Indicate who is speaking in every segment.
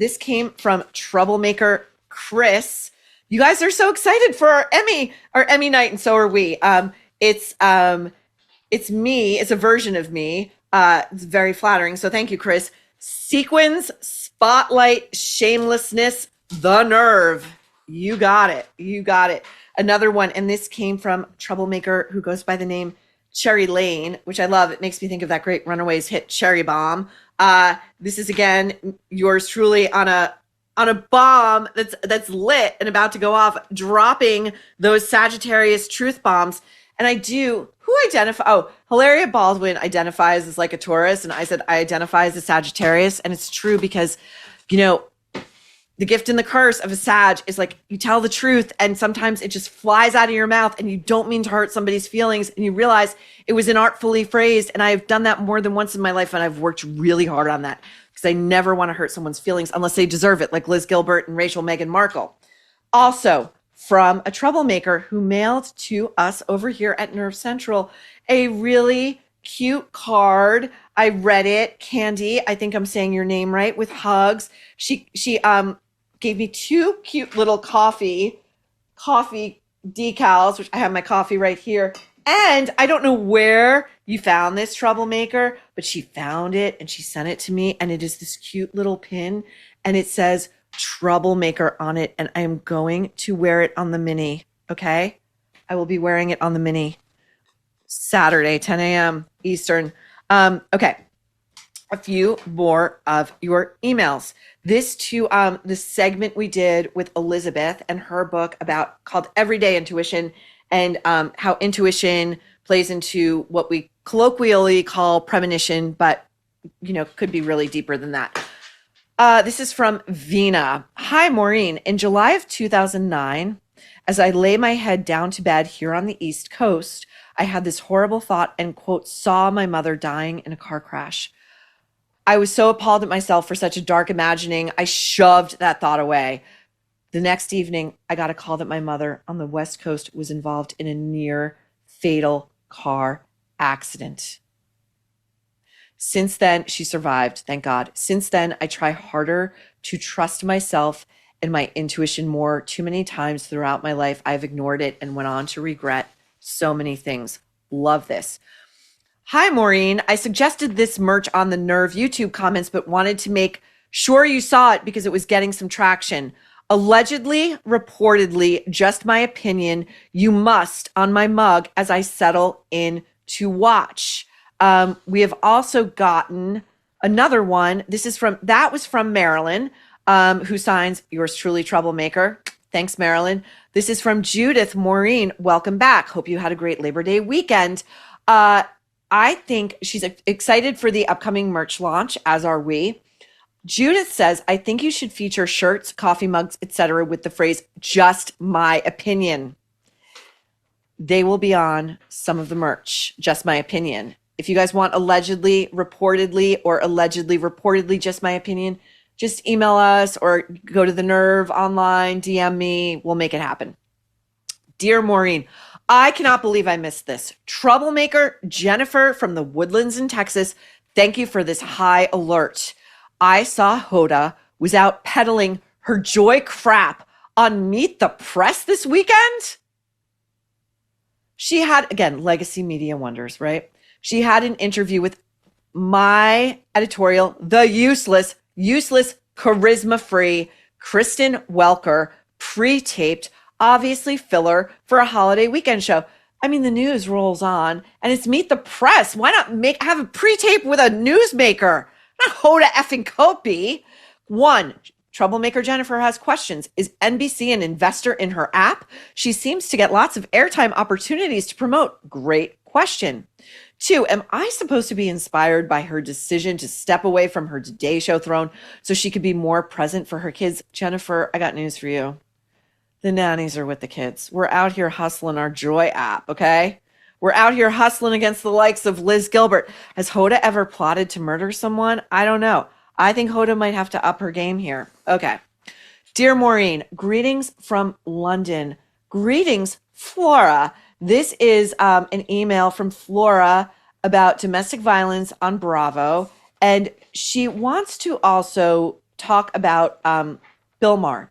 Speaker 1: This came from Troublemaker Chris. You guys are so excited for our Emmy night, and so are we. It's me. It's a version of me. It's very flattering. So thank you, Chris. Sequins, spotlight, shamelessness, the nerve. You got it. You got it. Another one, and this came from Troublemaker who goes by the name Cherry Lane, which I love. It makes me think of that great Runaways hit Cherry Bomb. This is again yours truly on a bomb that's lit and about to go off, dropping those Sagittarius truth bombs. And who identify? Oh, Hilaria Baldwin identifies as like a Taurus, and I said I identify as a Sagittarius, and it's true because, the gift and the curse of a Sag is like you tell the truth, and sometimes it just flies out of your mouth, and you don't mean to hurt somebody's feelings, and you realize it was inartfully phrased. And I've done that more than once in my life, and I've worked really hard on that because I never want to hurt someone's feelings unless they deserve it, like Liz Gilbert and Rachel Meghan Markle. Also, from a Troublemaker who mailed to us over here at Nerve Central a really cute card. I read it. Candy, I think I'm saying your name right, with hugs. She gave me two cute little coffee decals, which I have my coffee right here. And I don't know where you found this, Troublemaker, but she found it and she sent it to me. And it is this cute little pin, and it says Troublemaker on it. And I am going to wear it on the mini. Okay. I will be wearing it on the mini Saturday, 10 a.m. Eastern. Okay. A few more of your emails. This to the segment we did with Elizabeth and her book called Everyday Intuition, and how intuition plays into what we colloquially call premonition, but could be really deeper than that. This is from Vina. Hi, Maureen. In July of 2009, as I lay my head down to bed here on the East Coast, I had this horrible thought and, quote, saw my mother dying in a car crash. I was so appalled at myself for such a dark imagining, I shoved that thought away. The next evening, I got a call that my mother on the West Coast was involved in a near fatal car accident. Since then, she survived, thank God. Since then, I try harder to trust myself and my intuition more. Too many times throughout my life, I've ignored it and went on to regret so many things. Love this. Hi, Maureen. I suggested this merch on the Nerve YouTube comments, but wanted to make sure you saw it because it was getting some traction. Allegedly, reportedly, just my opinion, you must on my mug as I settle in to watch. We have also gotten another one. That was from Marilyn, who signs yours truly, Troublemaker. Thanks, Marilyn. This is from Judith. Maureen, welcome back. Hope you had a great Labor Day weekend. I think she's excited for the upcoming merch launch, as are we. Judith says, I think you should feature shirts, coffee mugs, etc. with the phrase, just my opinion. They will be on some of the merch, just my opinion. If you guys want allegedly, reportedly, just my opinion, just email us or go to the Nerve online, DM me. We'll make it happen. Dear Maureen, I cannot believe I missed this. Troublemaker Jennifer from the Woodlands in Texas. Thank you for this high alert. I saw Hoda was out peddling her joy crap on Meet the Press this weekend. She had, again, legacy media wonders, right? She had an interview with my editorial, the useless, charisma-free Kristen Welker, pre-taped, obviously filler for a holiday weekend show. I mean, the news rolls on and it's Meet the Press. Why not have a pre-tape with a newsmaker? Not Hoda effing Kotb. One, Troublemaker Jennifer has questions. Is NBC an investor in her app? She seems to get lots of airtime opportunities to promote. Great question. Two, am I supposed to be inspired by her decision to step away from her Today Show throne so she could be more present for her kids? Jennifer, I got news for you. The nannies are with the kids. We're out here hustling our Joy app, okay? We're out here hustling against the likes of Liz Gilbert. Has Hoda ever plotted to murder someone? I don't know. I think Hoda might have to up her game here. Okay. Dear Maureen, greetings from London. Greetings, Flora. This is an email from Flora about domestic violence on Bravo. And she wants to also talk about Bill Maher.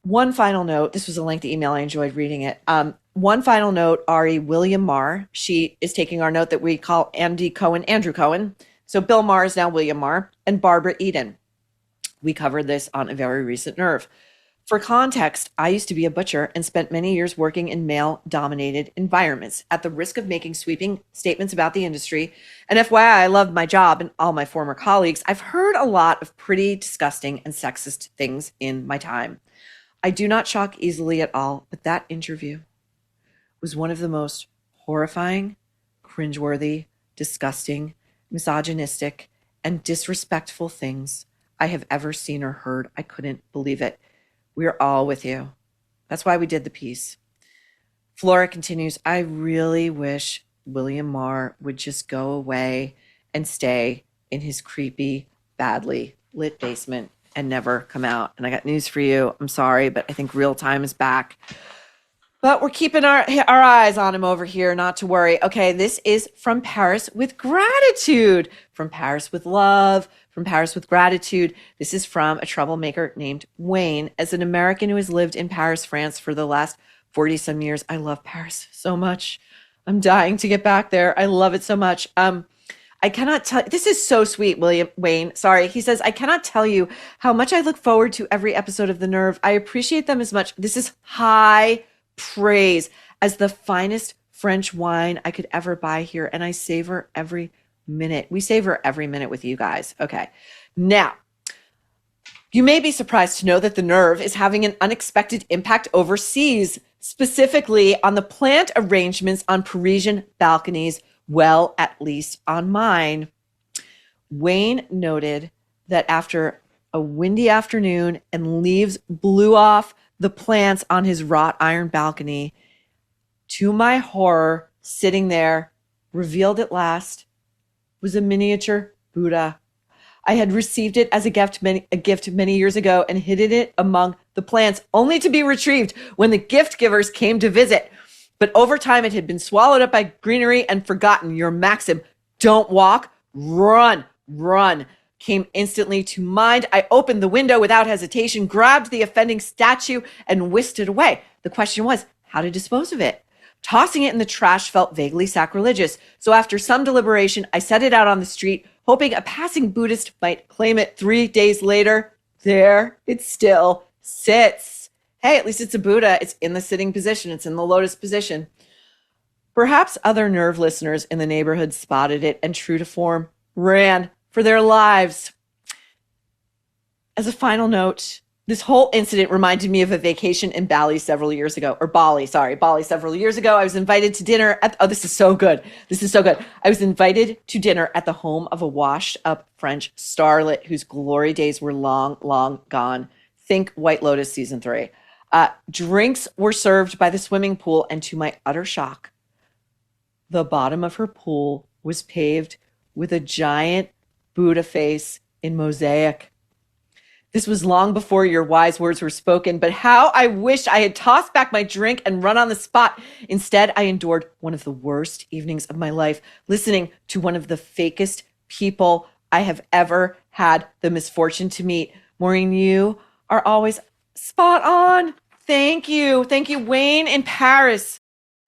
Speaker 1: One final note. This was a lengthy email. I enjoyed reading it. One final note, Ari, William Maher. She is taking our note that we call Andrew Cohen. So Bill Maher is now William Maher, and Barbara Eden. We covered this on a very recent Nerve. For context, I used to be a butcher and spent many years working in male-dominated environments. At the risk of making sweeping statements about the industry, and FYI, I loved my job and all my former colleagues, I've heard a lot of pretty disgusting and sexist things in my time. I do not shock easily at all, but that interview was one of the most horrifying, cringeworthy, disgusting, misogynistic, and disrespectful things I have ever seen or heard. I couldn't believe it. We're all with you. That's why we did the piece. Flora continues, I really wish William Maher would just go away and stay in his creepy, badly lit basement and never come out. And I got news for you. I'm sorry, but I think real time is back. But we're keeping our eyes on him over here, not to worry. Okay, this is From Paris with Gratitude. From Paris with Love. From Paris with Gratitude. This is from a troublemaker named Wayne. As an American who has lived in Paris, France for the last 40-some years, I love Paris so much. I'm dying to get back there. I love it so much. I cannot tell. This is so sweet, Wayne. Sorry. He says, I cannot tell you how much I look forward to every episode of The Nerve. I appreciate them as much. This is high praise as the finest French wine I could ever buy here. And I savor every minute. We savor every minute with you guys. Okay. Now, you may be surprised to know that The Nerve is having an unexpected impact overseas, specifically on the plant arrangements on Parisian balconies. Well, at least on mine. Wayne noted that after a windy afternoon and leaves blew off the plants on his wrought iron balcony, to my horror, sitting there, revealed at last, was a miniature Buddha. I had received it as a gift many years ago and hidden it among the plants, only to be retrieved when the gift givers came to visit. But over time, it had been swallowed up by greenery and forgotten. Your maxim, don't walk, run, came instantly to mind. I opened the window without hesitation, grabbed the offending statue, and whisked it away. The question was, how to dispose of it? Tossing it in the trash felt vaguely sacrilegious. So after some deliberation, I set it out on the street, hoping a passing Buddhist might claim it. 3 days later, there it still sits. Hey, at least it's a Buddha. It's in the sitting position. It's in the lotus position. Perhaps other Nerve listeners in the neighborhood spotted it and, true to form, ran for their lives. As a final note, this whole incident reminded me of a vacation in Bali several years ago. Bali several years ago. I was invited to dinner at, this is so good. I was invited to dinner at the home of a washed up French starlet whose glory days were long, long gone. Think White Lotus season 3. Drinks were served by the swimming pool, and to my utter shock, the bottom of her pool was paved with a giant Buddha face in mosaic. This was long before your wise words were spoken, but how I wished I had tossed back my drink and run on the spot. Instead, I endured one of the worst evenings of my life, listening to one of the fakest people I have ever had the misfortune to meet. Maureen, you are always spot on. Thank you. Thank you, Wayne in Paris.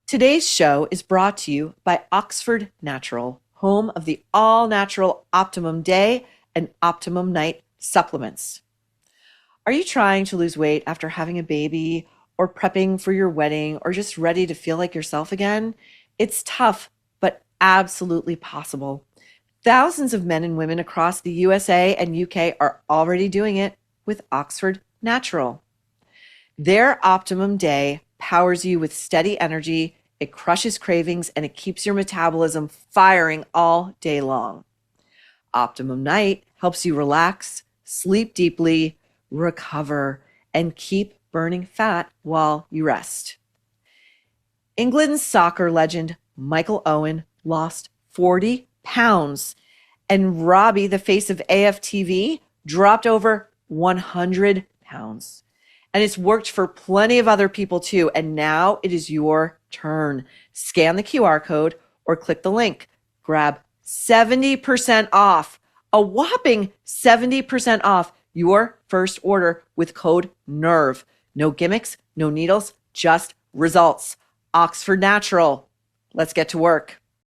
Speaker 1: Today's show is brought to you by Oxford Natural, home of the all-natural Optimum Day and Optimum Night supplements. Are you trying to lose weight after having a baby or prepping for your wedding or just ready to feel like yourself again? It's tough, but absolutely possible. Thousands of men and women across the USA and UK are already doing it with Oxford Natural. Their Optimum Day powers you with steady energy, it crushes cravings, and it keeps your metabolism firing all day long. Optimum Night helps you relax, sleep deeply, recover, and keep burning fat while you rest. England's soccer legend Michael Owen lost 40 pounds, and Robbie, the face of AFTV, dropped over 100 pounds. And it's worked for plenty of other people too. And now it is your turn. Scan the QR code or click the link. Grab 70% off a whopping 70% off your first order with code NERVE. No gimmicks, no needles, just results. Oxford Natural. Let's get to work.